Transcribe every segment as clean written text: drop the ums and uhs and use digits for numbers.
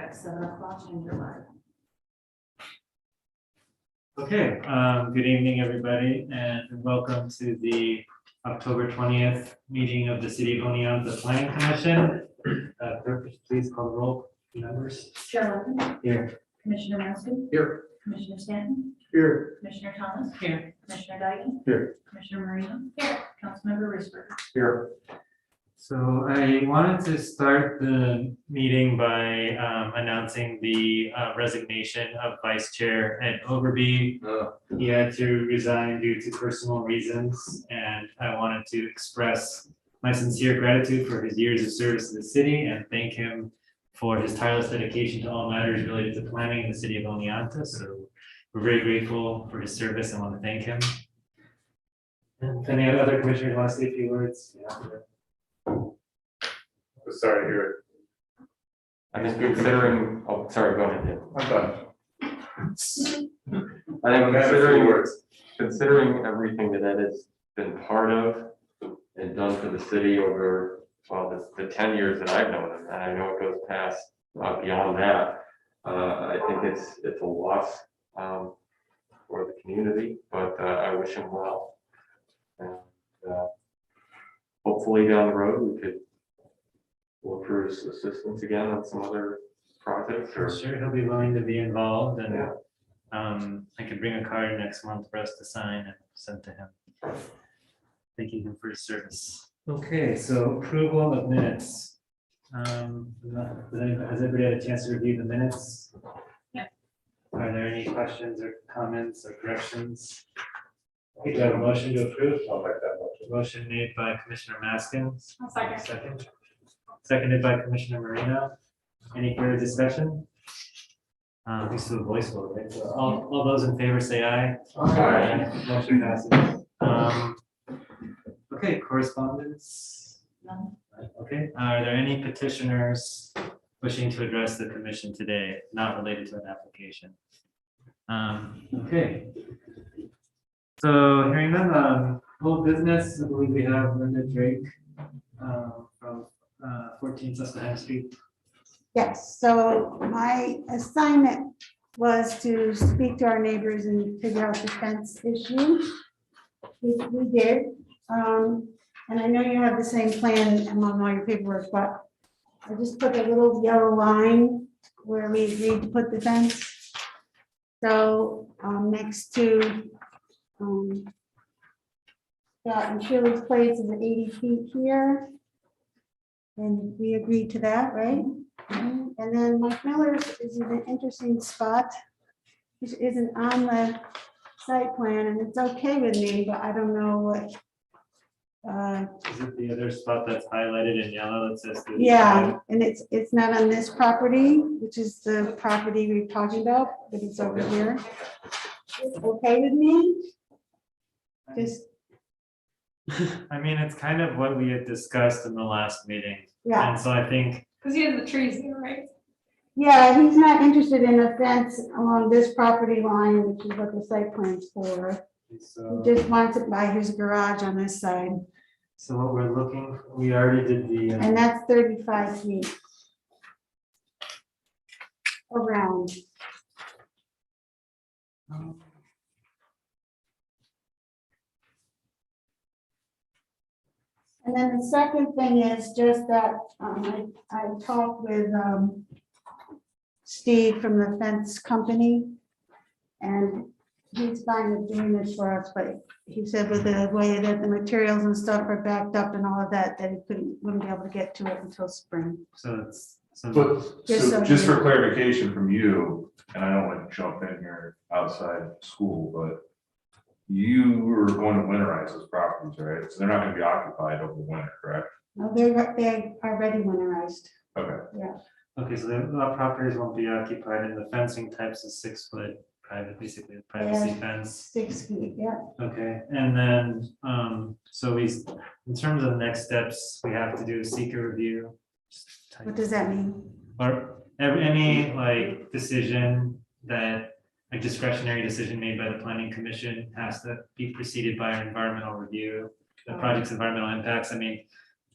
at 7 o'clock and you're live. Okay, good evening, everybody, and welcome to the October 20th meeting of the City of Oneonta Planning Commission. Clerk, please call the roll. Members. Chair London, Here. Commissioner Mansky, Here. Commissioner Stanton, Here. Commissioner Thomas. Here. Commissioner Dyken. Here. Commissioner Marino. Here. Councilmember Risberg. Here. So I wanted to start the meeting by announcing the resignation of Vice Chair Ed Overby. He had to resign due to personal reasons, and I wanted to express my sincere gratitude for his years of service to the city and thank him for his tireless dedication to all matters related to planning in the city of Oneonta. So we're very grateful for his service and want to thank him. And if any other commissioners want to say a few words? Sorry to hear it. I think considering, oh, sorry, go ahead, Dan. I'm done. I think I have a few words. considering everything that Ed has been part of and done for the city over, well, the 10 years that I've known him, and I know it goes past, beyond that. I think it's a loss for the community, but I wish him well. And hopefully down the road, we could look for his assistance again on some other projects. For Or sure, he'll be willing to be involved, and Yeah. I could bring a card next month for us to sign and send to him. Thanking him for his service. Okay, so approval of minutes. Has everybody had a chance to review the minutes? Yeah. Are there any questions or comments or corrections? Okay, do I have a motion to approve? I'll make that motion. Motion made by Commissioner Maskins. I'll second. Seconded by Commissioner Marino. Any further discussion? This is a voice vote, right? So all those in favor say aye. Aye. Motion passes. Okay, correspondence. None. Okay, are there any petitioners wishing to address the commission today, not related to an application? Okay. So hearing none, whole business, I believe we have Linda Drake from 14 Susquehanna Street. Yes, so my assignment was to speak to our neighbors and figure out the fence issue. We did, and I know you have the same plan among all your paperwork, but I just put a little yellow line where we agreed to put the fence. So, next to, Scott and Shirley's place is 80 feet here. And we agreed to that, right? And then Mike Miller's is in an interesting spot, which isn't on the site plan, and it's okay with me, but I don't know what. Is it the other spot that's highlighted in yellow that says? 35? Yeah, and it's not on this property, which is the property we're talking about, but it's over here. It's okay with me? Just, I mean, it's kind of what we had discussed in the last meeting. yeah, And so I think, Because he has the trees there, right? yeah, he's not interested in a fence along this property line, which is what the site plan's for. so, He just wants it by his garage on this side, so what we're looking, we already did the. and that's 35 feet. Around. And then the second thing is just that I talked with Steve from the fence company, and he's fine with doing this for us, but he said with the way that the materials and stuff are backed up and all of that, that he wouldn't be able to get to it until spring. So it's, so But, Just so so just you for know. clarification from you, and I don't want to jump in here outside school, but you were going to winterize those properties, right? So they're not going to be occupied over the winter, correct? No, they're already winterized. Okay. okay, so the properties won't be occupied and the fencing types is 6 foot private, basically a privacy Yeah. fence. 6 feet, yeah. Okay, and then, so in terms of next steps, we have to do a seeker review. Just type- What does that mean? Or any like decision that a discretionary decision made by the planning commission has to be preceded by an environmental review, the project's environmental impacts. I mean,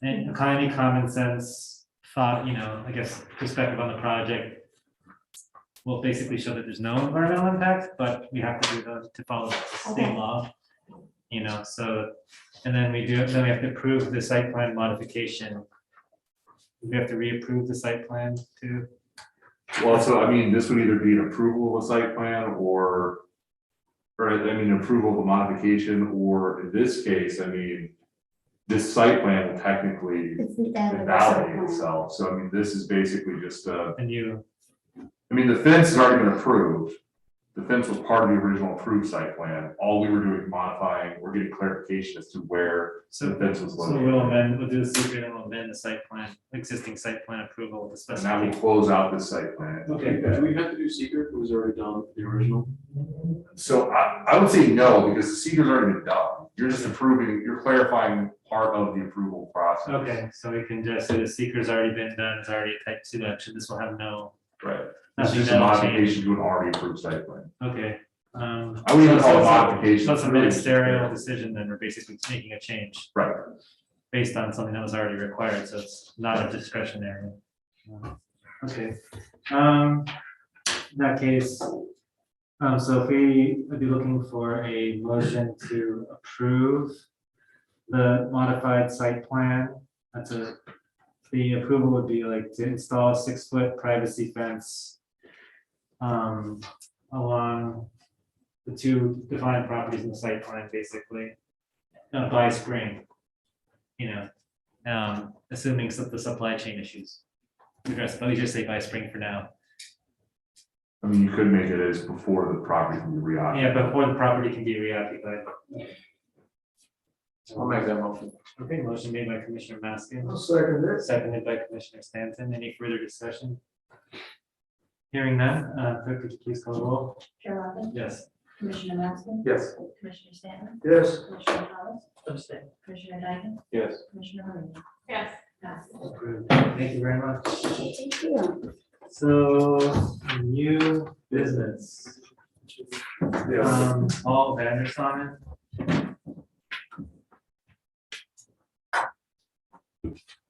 and any common sense thought, I guess perspective on the project will basically show that there's no environmental impact, but we have to do to follow state Okay. law. You know, so, and then we have to approve the site plan modification. We have to reapprove the site plan too. Well, so I mean, this would either be an approval of a site plan or I mean, approval of a modification, or in this case, I mean, this site plan will technically It's the end of the site invalidate plan. itself. So I mean, this is basically just And you, I mean, the fence has already been approved. The fence was part of the original approved site plan. All we were doing is modifying, we're getting clarification as to where the so, fence was so located. we'll do the secret and we'll amend the site plan, existing site plan approval with the And that will specification. close out this site plan. Okay, do we have to do secret? It was already done, the original? So I would say no, because the seeker's already been done. You're just approving, you're clarifying part of the approval process. Okay, so we can just say the seeker's already been done, it's already a type 2 action, this will have no, Right. It's nothing just a that'll modification change. to an already approved site plan. Okay. I wouldn't even call it modification. So it's a ministerial decision, then we're basically making a change Right. based on something that was already required, so it's not a discretionary. Okay, in that case, so if we would be looking for a motion to approve the modified site plan, the approval would be like to install a 6-foot privacy fence along the 2 defined properties in the site plan, basically, by spring, you know, assuming the supply chain issues addressed, but we just say by spring for now. I mean, you could make it as before the property can be reoccupied. Yeah, before the property can be reoccupied. I'll make that motion. Okay, motion made by Commissioner Maskin, second it. seconded by Commissioner Stanton. Any further discussion? Hearing none, clerk, could you please call the roll? Chair Robin? Yes. Commissioner Maskey? Yes. Commissioner Stanton? Yes. Commissioner Thomas? Commissioner Dyken? Yes. Commissioner Maria? Yes. Passes. Approved. Thank you very much. Thank you. So, new business. Paul Vandersonnen.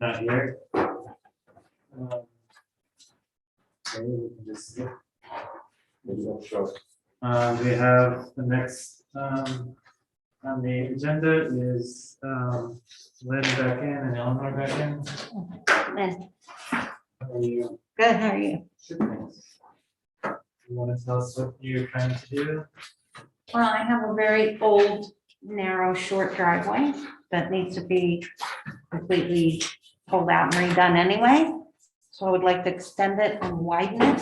Not here. Okay, we can just skip. Maybe I'll show. We have the next, on the agenda is, Lynn back in and Eleanor back in. Lynn, How are you? good, how are you? You want to tell us what you're trying to do? Well, I have a very old, narrow, short driveway that needs to be completely pulled out and redone anyway. So I would like to extend it and widen it.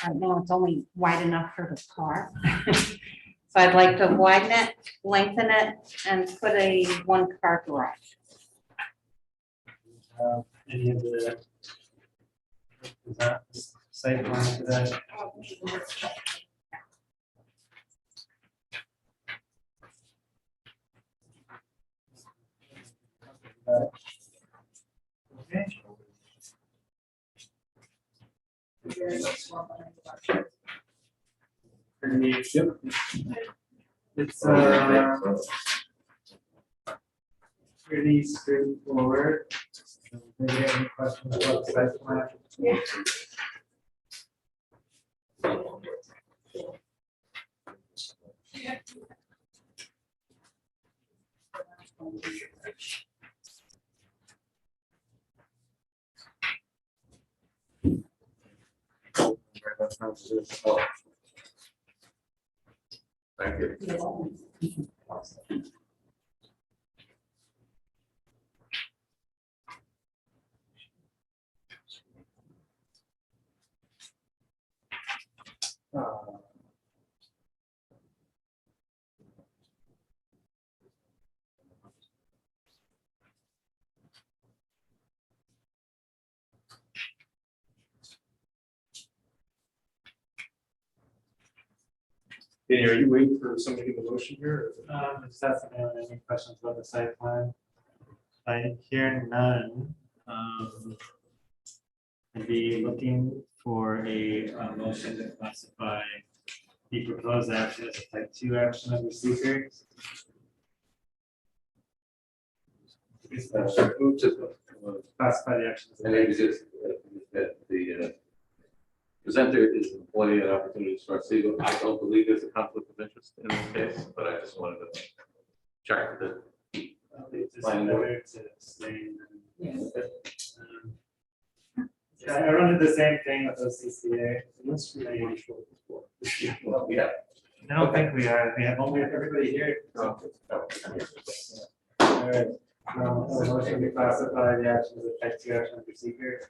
I know it's only wide enough for the car. So I'd like to widen it, lengthen it, and put a 1-car garage. Any of the, is that site plan for that? Okay. It's pretty straightforward. Maybe any questions about the site plan? Thank you. Danny, are you waiting for somebody to get the motion here? Just asking anyone any questions about the site plan? I hear none. I'd be looking for a motion to classify the proposed action as a type 2 action under seeker. Move to Classify the action as a And type it exists, that the presenter is an employee an opportunity to start legal. I don't believe there's a conflict of interest in this case, but I just wanted to check that. It's Planning board. better to abstain than- Yeah, I run into the same thing with OCCA. Well, yeah. I don't think we are. We have only everybody here. Oh, All right. Motion to classify the actions as type 2 action under seeker.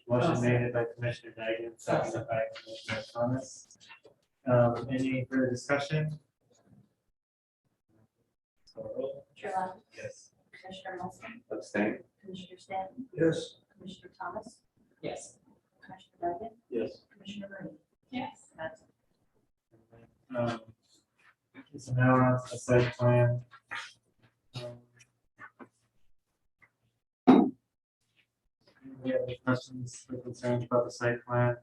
Motion made by Commissioner Diagan, seconded by Commissioner Thomas. Any further discussion? Call roll. Chair Lund, Yes. Commissioner Wilson, Abstain. Commissioner Stanton, Yes. Commissioner Thomas, Yes. Commissioner Diamond, Yes. Commissioner Murray. Yes. That's So now we're on to the site plan. Do you have any questions or concerns about the site plan?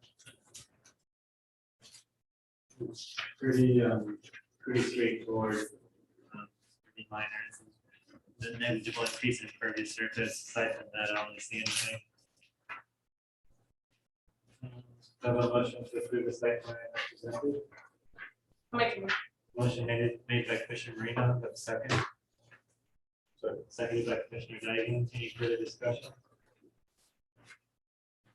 It's pretty straightforward. Pretty minor. The negligible increase in impervious surface, aside from that, I don't really see anything. Have a motion to approve the site plan as presented. Motion made by Commissioner Marino, but second. Seconded by Commissioner Diagan. Any further discussion?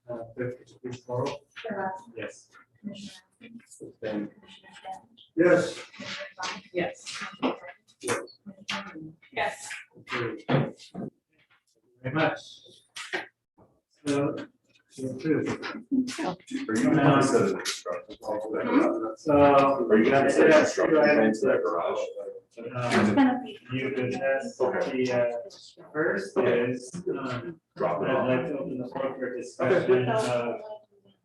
Clerk, could you please call roll? Chair Lund, Yes. Commissioner Wilson, Abstain. Commissioner Stanton, Yes. Commissioner Thomas. Yes. Commissioner Diamond, Commissioner Murray. Yes. Approved. Thank you very much. So, to approve. Are you gonna set a construction plan for that garage? So. Are you gonna set a Yeah, construction two plan items. for that garage? It's gonna be. New business. The first is, Drop it I'd off. like to open the floor for discussion of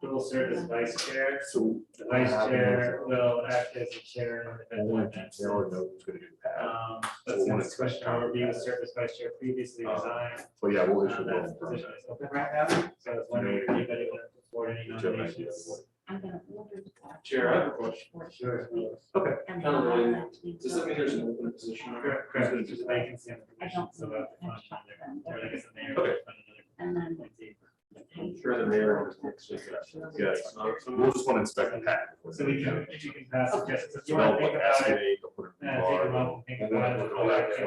dual service vice chair. So. The vice chair will act as the chair in the Only event detail or no one's gonna do that. But So when since it's Commissioner Orby, service vice chair previously resigned, But yeah, we'll issue that one. position is open right now. So I was wondering if anybody wanted to forward any nominations. I'm gonna order that. Chair, I have a question. Sure. Okay. And Kind of then related. I'll have to- Does that mean there's an open position? Correct, there's a vacancy on the I commission, don't so know. we'll have to find another, or I guess the mayor. Okay. will find another And then. appointee. I'm sure the mayor understands this. Yeah, so we'll just want to inspect the pad. So we can, if you can pass it, just, if you Develop want to like think about it, excavate, they'll put it in the take a bar. moment, think about it. We'll have to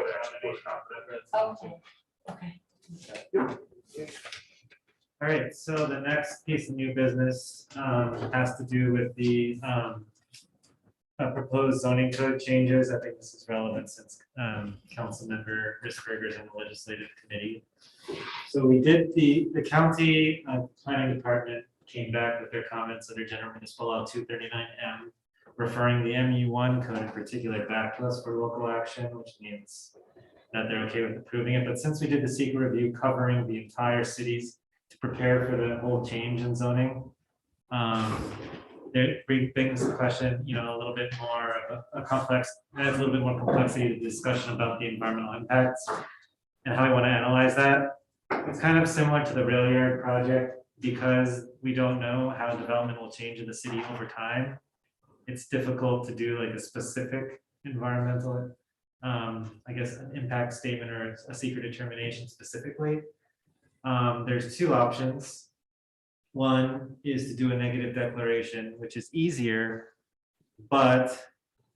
I'll put nomination, Okay. Okay. All right, so the next piece of new business has to do with the proposed zoning code changes. I think this is relevant since Councilmember Risberger is in the legislative committee. So we did, the county planning department came back with their comments under general municipal law 239M, referring the MU1 code in particular back to us for local action, which means that they're okay with approving it. But since we did the secret review covering the entire cities to prepare for the whole change in zoning, there brings the question, a little bit more of a complex, adds a little bit more complexity to the discussion about the environmental impacts and how we want to analyze that. It's kind of similar to the rail yard project because we don't know how development will change in the city over time. It's difficult to do like a specific environmental, I guess, an impact statement or a secret determination specifically. There's two options. One is to do a negative declaration, which is easier, but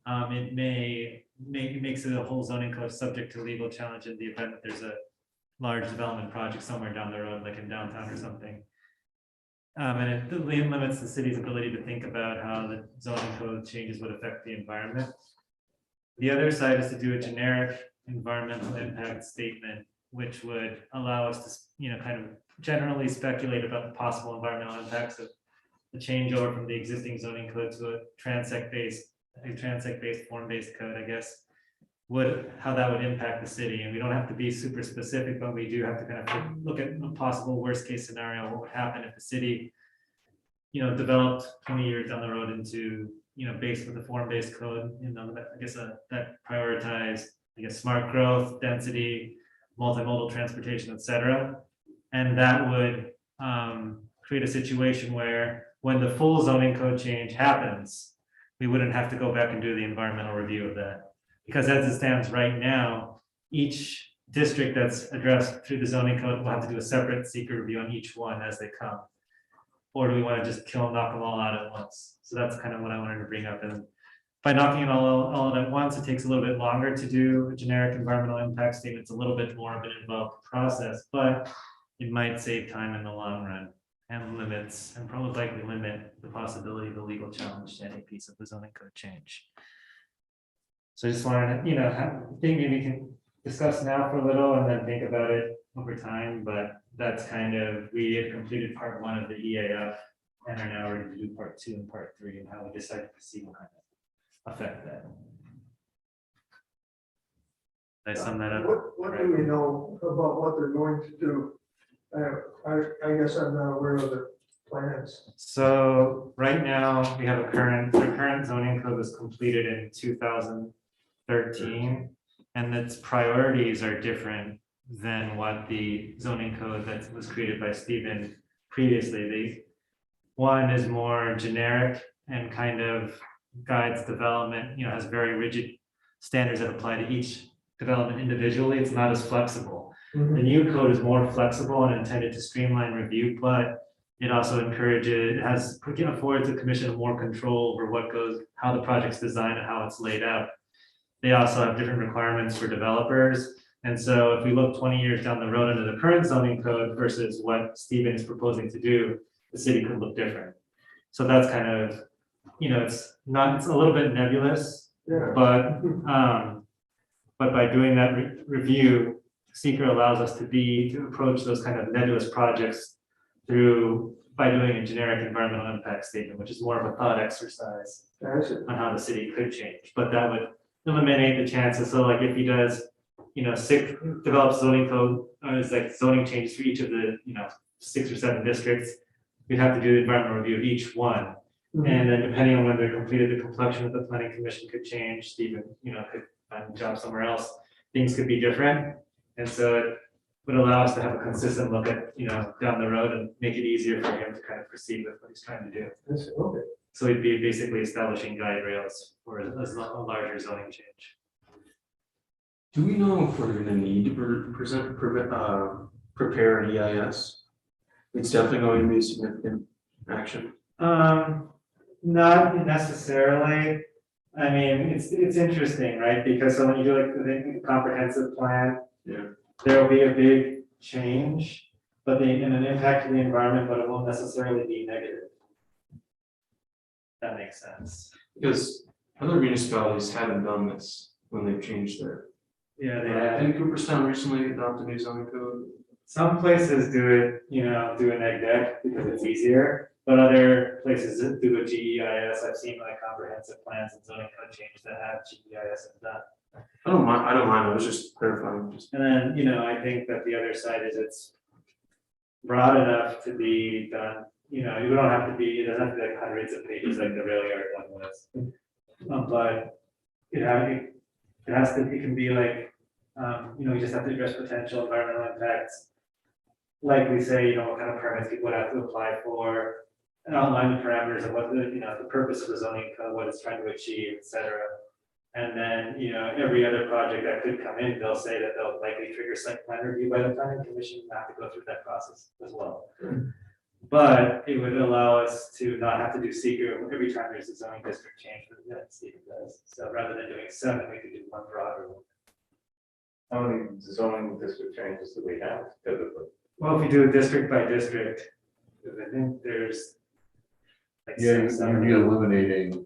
it makes it a whole zoning code subject to legal challenge in the event that there's a large development project somewhere down the road, like in downtown or something. And it limits the city's ability to think about how the zoning code changes would affect the environment. The other side is to do a generic environmental impact statement, which would allow us to, kind of generally speculate about the possible environmental impacts of the changeover from the existing zoning code to a transect-based form-based code, I guess, how that would impact the city. And we don't have to be super specific, but we do have to kind of look at a possible worst-case scenario. What would happen if the city, developed 20 years down the road into, based with the form-based code, I guess that prioritized, smart growth, density, multimodal transportation, et cetera. And that would create a situation where when the full zoning code change happens, we wouldn't have to go back and do the environmental review of that. Because as it stands right now, each district that's addressed through the zoning code will have to do a separate secret review on each one as they come. Or do we want to just knock them all out at once? So that's kind of what I wanted to bring up. And by knocking it all at once, it takes a little bit longer to do a generic environmental impact statement. It's a little bit more of an involved process, but it might save time in the long run and limits, and probably likely limit the possibility of a legal challenge to any piece of the zoning code change. So I just wanted to, think maybe we can discuss now for a little and then think about it over time, but that's kind of, we had completed part 1 of the EAF and are now ready to do part 2 and part 3, and how we decide to proceed will kind of affect that. Did I sum that up? What do we know about what they're going to do? I guess I'm not aware of the plans. So right now, we have the current zoning code was completed in 2013, and its priorities are different than what the zoning code that was created by Stephen previously. One is more generic and kind of guides development, has very rigid standards that apply to each development individually. It's not as flexible. The new code is more flexible and intended to streamline review, but it also affords the commission more control over how the project's designed and how it's laid out. They also have different requirements for developers. And so if we look 20 years down the road under the current zoning code versus what Stephen is proposing to do, the city could look different. So that's kind of, it's a little bit nebulous, Yeah. but by doing that review, seeker allows us to approach those kind of nebulous projects by doing a generic environmental impact statement, which is more of a thought exercise on how the city could change. But that would eliminate the chances. So like if he does, develops zoning code, it's like zoning changes for each of the, 6 or 7 districts, we'd have to do the environmental review of each one. And then depending on when they're completed, the complexion of the planning commission could change. Stephen, could find a job somewhere else. Things could be different. And so it would allow us to have a consistent look at, down the road and make it easier for him to kind of proceed with what he's trying to do. Okay. So we'd be basically establishing guide rails for a larger zoning change. Do we know if we're gonna need to prepare an EIS? It's definitely going to be a significant action. Not necessarily. I mean, it's interesting, right? Because when you do like the comprehensive plan, there will be a big change, but in an impact to the environment, but it won't necessarily be negative. That makes sense. Because other municipalities haven't done this when they've changed their. Yeah, they have. Didn't Cooperstown recently adopt a new zoning code? Some places do it, do an egg deck because it's easier, but other places do a GEIS. I've seen like comprehensive plans and zoning code changes that have GEIS done. I don't mind, I was just clarifying. And then, I think that the other side is it's broad enough to be done, you don't have to be, it doesn't have to be like hundreds of pages like the rail yard one was. But it can be like, you just have to address potential environmental impacts. Like we say, what kind of permits people would have to apply for, and outline the parameters of what the purpose of the zoning code, what it's trying to achieve, et cetera. And then, every other project that could come in, they'll say that they'll likely trigger site plan review by the planning commission, have to go through that process as well. But it would allow us to not have to do seeker every time there's a zoning district change that seeker does. So rather than doing 7, we could do one broader one. How many zoning district changes do we have typically? Well, if you do it district by district, because I think there's. Like You'd be eliminating.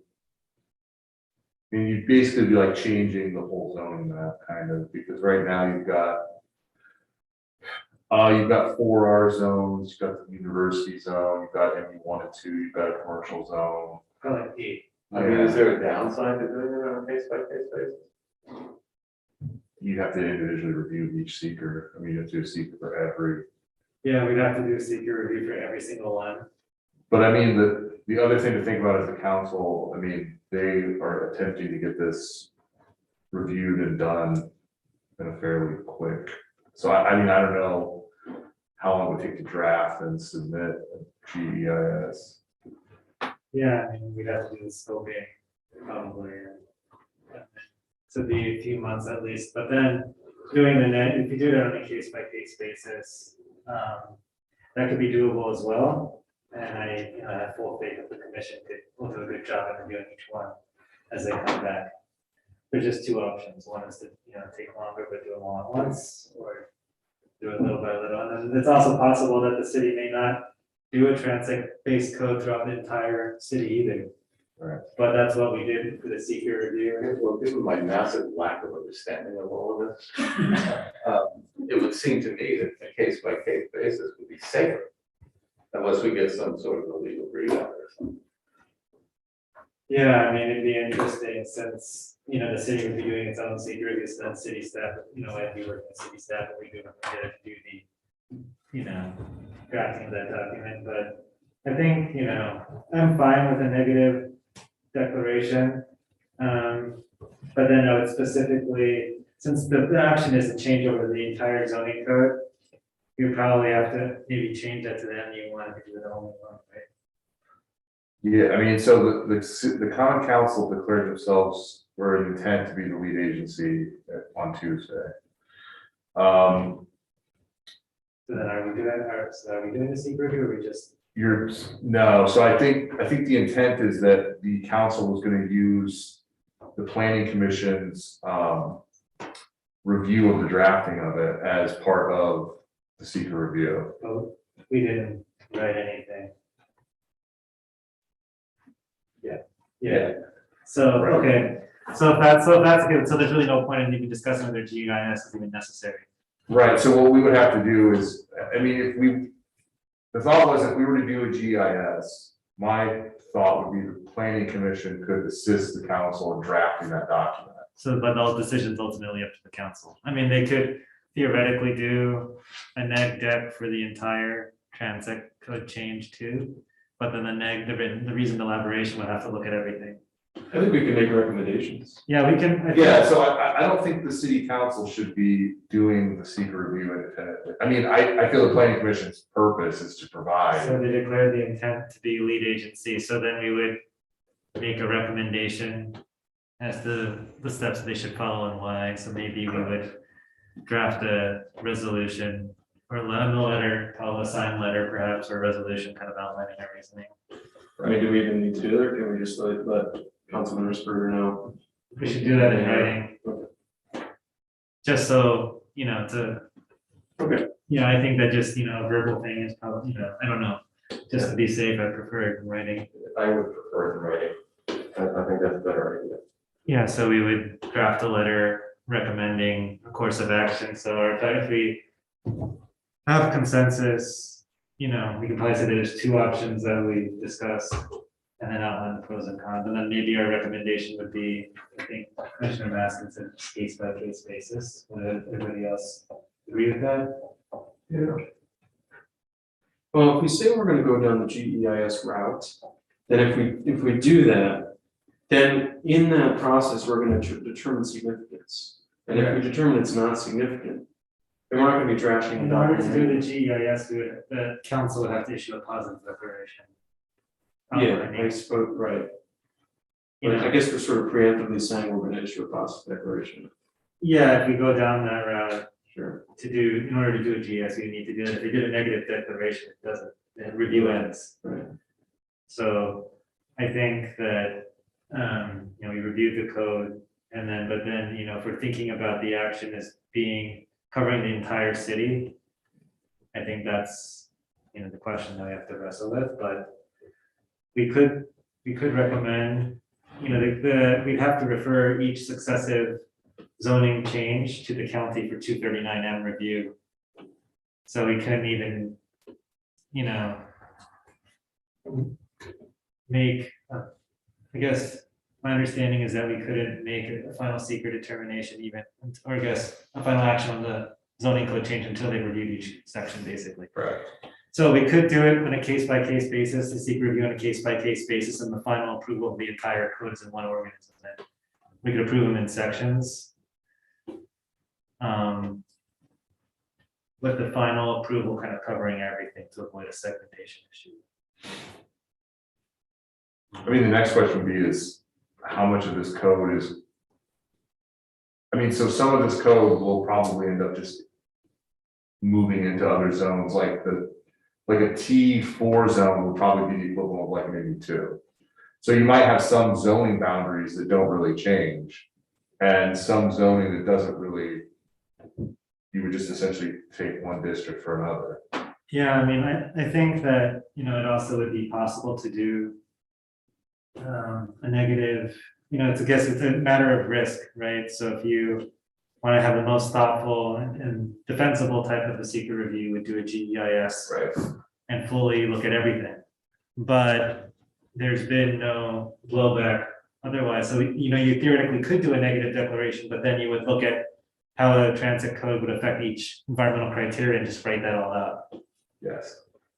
I mean, you'd basically be like changing the whole zoning map kind of, because right now you've got 4R zones, you've got the university zone, you've got MU1 and 2, you've got a commercial zone. Probably like 8. I mean, is there a downside to doing it on a case by case basis? You have to individually review each seeker. I mean, you have to do a seeker for every. Yeah, we'd have to do a seeker review for every single one. But I mean, the other thing to think about is the council, I mean, they are attempting to get this reviewed and done in a fairly quick. So I mean, I don't know how long it would take to draft and submit a GEIS. Yeah, I mean, we'd have to do the scoping probably. So it'd be a few months at least, but then doing if you do it on a case by case basis, that could be doable as well. And I, have full faith that the commission will do a good job in reviewing each one as they come back. There's just two options. One is to, take longer, but do them all at once, or do it little by little. And then it's also possible that the city may not do a transit-based code throughout the entire city either. Right. But that's what we did for the seeker review. Well, given my massive lack of understanding of all of this, it would seem to me that a case-by-case basis would be safer. Unless we get some sort of a legal readout or something. Yeah, I mean, it'd be interesting since, the city would be doing its own seeker review, so then city staff, I'd be working with city staff, and we do the, drafting of that document, but I think, I'm fine with a negative declaration. But then I would specifically, since the action is to change over the entire zoning code, you probably have to maybe change that to the MU one if you do the only one, right? Yeah, I mean, so the common council declared themselves were an intent to be the lead agency on Tuesday. So then are we doing the secret review, or we just? No, so I think the intent is that the council was gonna use the planning commission's review of the drafting of it as part of the secret review. Oh, we didn't write anything. Yeah, so, Right. okay, so if that's good, so there's really no point in even discussing whether GIS is even necessary. Right, so what we would have to do is, I mean, the thought was if we were to do a GIS, my thought would be the planning commission could assist the council in drafting that document. So, but those decisions ultimately up to the council. I mean, they could theoretically do a neg deck for the entire transit code change too. But then the reasoned elaboration would have to look at everything. I think we can make recommendations. Yeah, we can. I think- Yeah, so I don't think the city council should be doing the secret review independently. I mean, I feel the planning commission's purpose is to provide. So they declared the intent to be lead agency, so then we would make a recommendation as to the steps they should follow and why. So maybe we would draft a resolution or a letter, call it a signed letter perhaps, or a resolution kind of outlining our reasoning. I mean, do we even need to do that? Can we just let Councilman Risberger know? We should do that in writing. Just so, Okay. I think that just, a verbal thing is probably, I don't know, just to be safe, I prefer it in writing. I would prefer it in writing. I think that's a better idea. Yeah, so we would draft a letter recommending a course of action, so if we have consensus, we can probably say there's two options that we discussed, and then outline the pros and cons, and then maybe our recommendation would be, I think, Commissioner Maskin said case by case basis, would everybody else agree with that? Yeah, Well, if we say we're gonna go down the GEIS route, then if we do that, then in that process, we're gonna determine significance. And if we determine it's not significant, then we're not gonna be drafting a In order to document. do the GEIS, the council would have to issue a positive declaration. Yeah, Outlining, I suppose, right. you But I know, guess we're sort of preemptively saying we're gonna issue a positive declaration. Yeah, if we go down that route, Sure. in order to do a GS, you need to do it. If you did a negative declaration, it doesn't, the review ends. Right. So I think that, we reviewed the code and then, but then, if we're thinking about the action as covering the entire city, I think that's, the question that we have to wrestle with, but we could recommend, we'd have to refer each successive zoning change to the county for 239M review. So we couldn't even, make, I guess, my understanding is that we couldn't make a final secret determination even, or I guess, a final action on the zoning code change until they reviewed each section, basically. Correct. So we could do it on a case-by-case basis, the secret review on a case-by-case basis, and the final approval of the entire code is in one ordinance. And then we could approve them in sections. With the final approval kind of covering everything to avoid a segmentation issue. I mean, the next question would be is how much of this code is. I mean, so some of this code will probably end up just moving into other zones, like like a T4 zone would probably be the equivalent of like maybe 2. So you might have some zoning boundaries that don't really change, and some zoning that doesn't really, you would just essentially take one district for another. Yeah, I mean, I think that, it also would be possible to do a negative, it's a matter of risk, right? So if you want to have the most thoughtful and defensible type of a secret review, would do a GEIS Right. and fully look at everything. But there's been no blowback otherwise. So, you theoretically could do a negative declaration, but then you would look at how the transit code would affect each environmental criteria and just write that all out. Yes.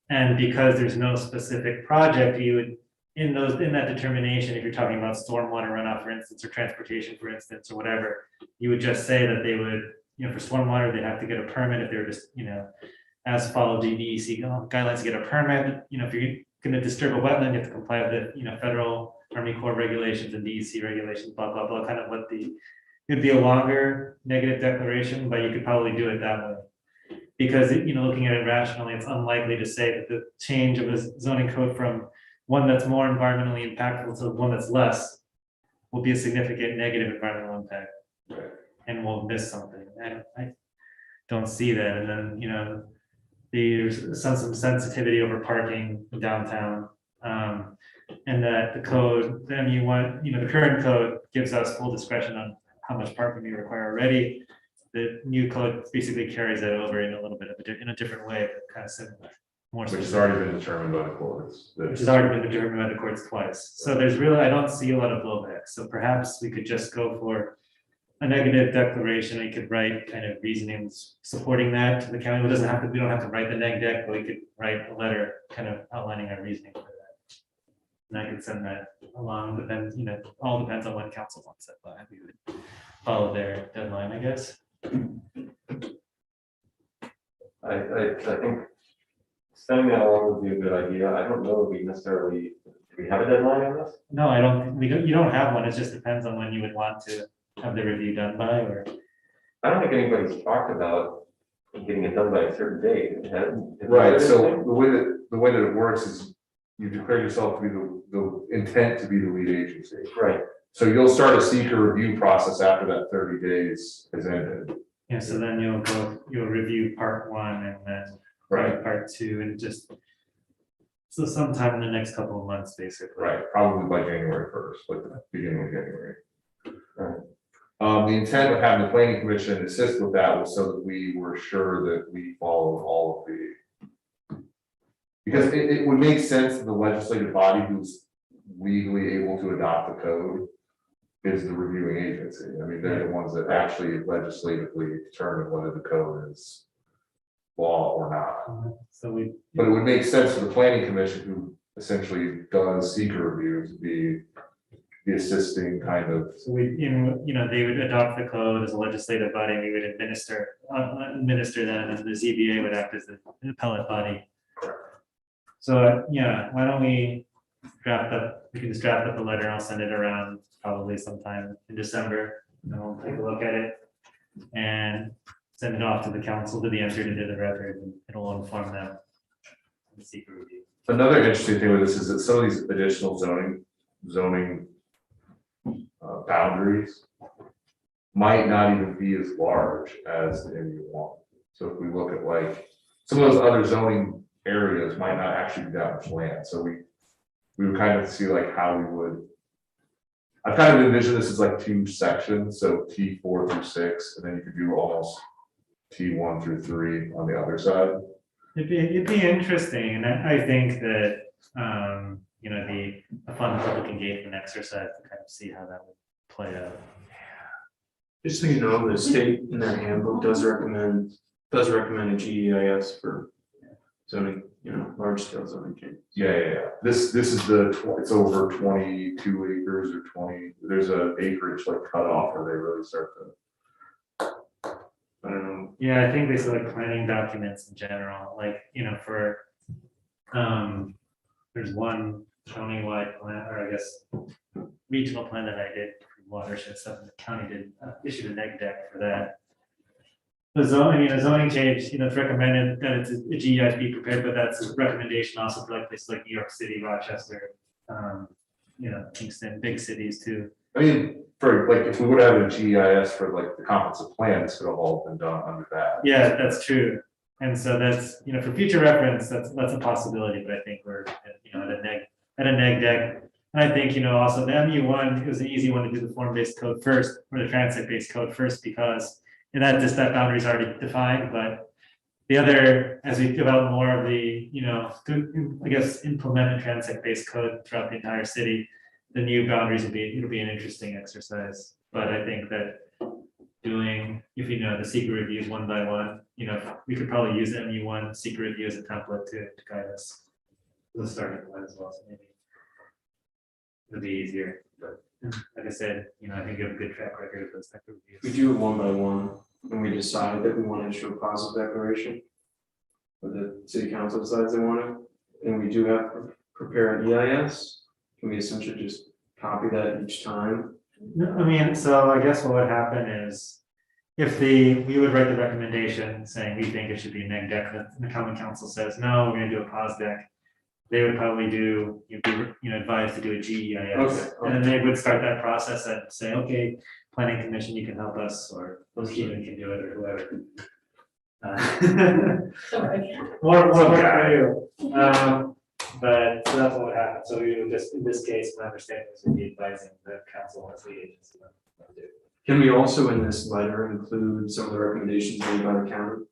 And because there's no specific project, you would, in that determination, if you're talking about stormwater runoff, for instance, or transportation, for instance, or whatever, you would just say that they would, for stormwater, they'd have to get a permit if they're just, as follow the DEC guidelines to get a permit. If you're gonna disturb a wetland, you have to comply with the, federal Army Corps regulations and DEC regulations, blah, blah, blah, kind of what it'd be a longer negative declaration, but you could probably do it that way. Because, looking at it rationally, it's unlikely to say that the change of a zoning code from one that's more environmentally impactful to one that's less will be a significant negative environmental impact. Right. And we'll miss something. I don't see that. And then, there's some sensitivity over parking downtown. And that the code, then the current code gives us full discretion on how much parking we require already. The new code basically carries that over in a little bit of in a different way, but kind of similar, more Which has specific, already been determined by the courts. which has already been determined by the courts twice. So there's really, I don't see a lot of blowback. So perhaps we could just go for a negative declaration. We could write kind of reasonings supporting that to the county. We don't have to write the neg deck, but we could write a letter kind of outlining our reasoning for that. And I could send that along, but then, all depends on when council wants it, but we would follow their deadline, I guess. I think sending that along would be a good idea. I don't know if we necessarily, do we have a deadline on this? No, I don't, you don't have one. It just depends on when you would want to have the review done by, or. I don't think anybody's talked about getting it done by a certain date. Right, so the way that it works is you declare yourself to be the intent to be the lead agency. Right. So you'll start a seeker review process after that 30 days has ended. Yeah, so then you'll review part 1 and then part 2 and just. So sometime in the next couple of months, basically. Right, probably by January 1st, like the beginning of January. Right. The intent of having the planning commission assist with that was so that we were sure that we followed all of the. Because it would make sense that the legislative body who's legally able to adopt the code is the reviewing agency. I mean, they're the ones that actually legislatively determine whether the code is law or not. But it would make sense for the planning commission, who essentially does seeker reviews, to be the assisting kind of. So they would adopt the code as a legislative body, and we would administer that, and then the ZBA would act as the appellate body. So, why don't we we can just draft up a letter, I'll send it around probably sometime in December, and we'll take a look at it. And send it off to the council to be entered into the record, and it'll inform them. The secret review. Another interesting thing with this is that some of these additional zoning boundaries might not even be as large as the MU1. So if we look at like, some of those other zoning areas might not actually be that much land. So we would kind of see like how we would, I kind of envision this as like 2 sections. So T4 through 6, and then you could do almost T1 through 3 on the other side. It'd be interesting, and I think that, a fun public engagement exercise to kind of see how that would play out. Just so you know, the state in their handbook does recommend a GEIS for zoning, large scale zoning change. Yeah. This is it's over 22 acres or 20. There's a acreage like cutoff where they really start to. I don't know. Yeah, I think they select planning documents in general, like, for, there's one countywide plan, or I guess regional plan that I did for watershed stuff, and the county issued a neg deck for that. the zoning, a zoning change, it's recommended that it's a GEI to be prepared, but that's a recommendation also for like places like New York City, Rochester, Kingston, big cities too. I mean, for like, if we would have a GIS for like the comprehensive plan, this could have all been done under that. Yeah, that's true. And so that's, for future reference, that's a possibility, but I think we're, at a neg deck. And I think, also the MU1, it was an easy one to do the form-based code first, or the transit-based code first, because that boundary is already defined, but the other, as we develop more of the, I guess, implement a transit-based code throughout the entire city, the new boundaries it'll be an interesting exercise. But I think that doing, if the secret reviews one by one, we could probably use MU1 secret review as a template to guide us. The starting point as well, so maybe it'll be easier, but like I said, I think you have a good track record of those type of If we reviews. do it one by one, and we decide that we want to issue a positive declaration, or the city council decides they want it, and we do have to prepare an EIS, can we essentially just copy that each time? No, so I guess what would happen is, we would write the recommendation saying we think it should be a neg deck, and the common council says, no, we're gonna do a pos deck. They would probably you'd be, advised to do a GEIS. Okay. And then they would start that process and say, okay, planning commission, you can help us, or Stephen can do it, or whoever. Sorry. More work for you. But so that's what would happen. So we would just, in this case, my understanding is we'd be advising the council as the agency. Can we also in this letter include some of the recommendations made by the county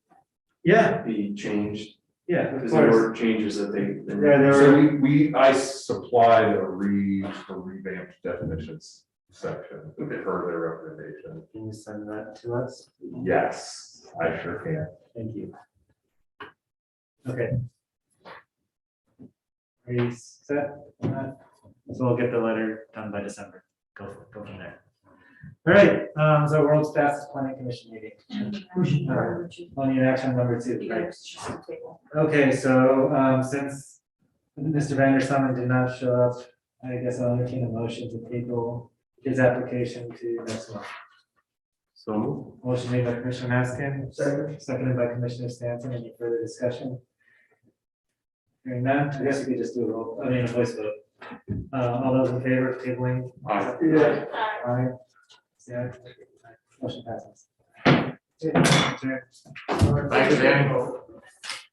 Yeah, be changed? yeah, of Because there course. were changes that they. Yeah, there were. So I supplied a revamped definitions section per their recommendation. Can you send that to us? Yes, I sure can. Thank you. Okay. Are you set on that? So we'll get the letter done by December. Go from there. All right, so world's fastest planning commission meeting. Money in action number 2, right? Okay, so since Mr. Vandersummen did not show up, I guess I'll entertain a motion to table his application to next month. So, Motion made by Commissioner Haskin, seconded by Commissioner Stanton. Any further discussion? Hearing none, I guess we could just do a voice vote. All those in favor of tabling? Yeah. Aye. Yeah. Motion passes. Okay, adjourned. Thank you, Danny.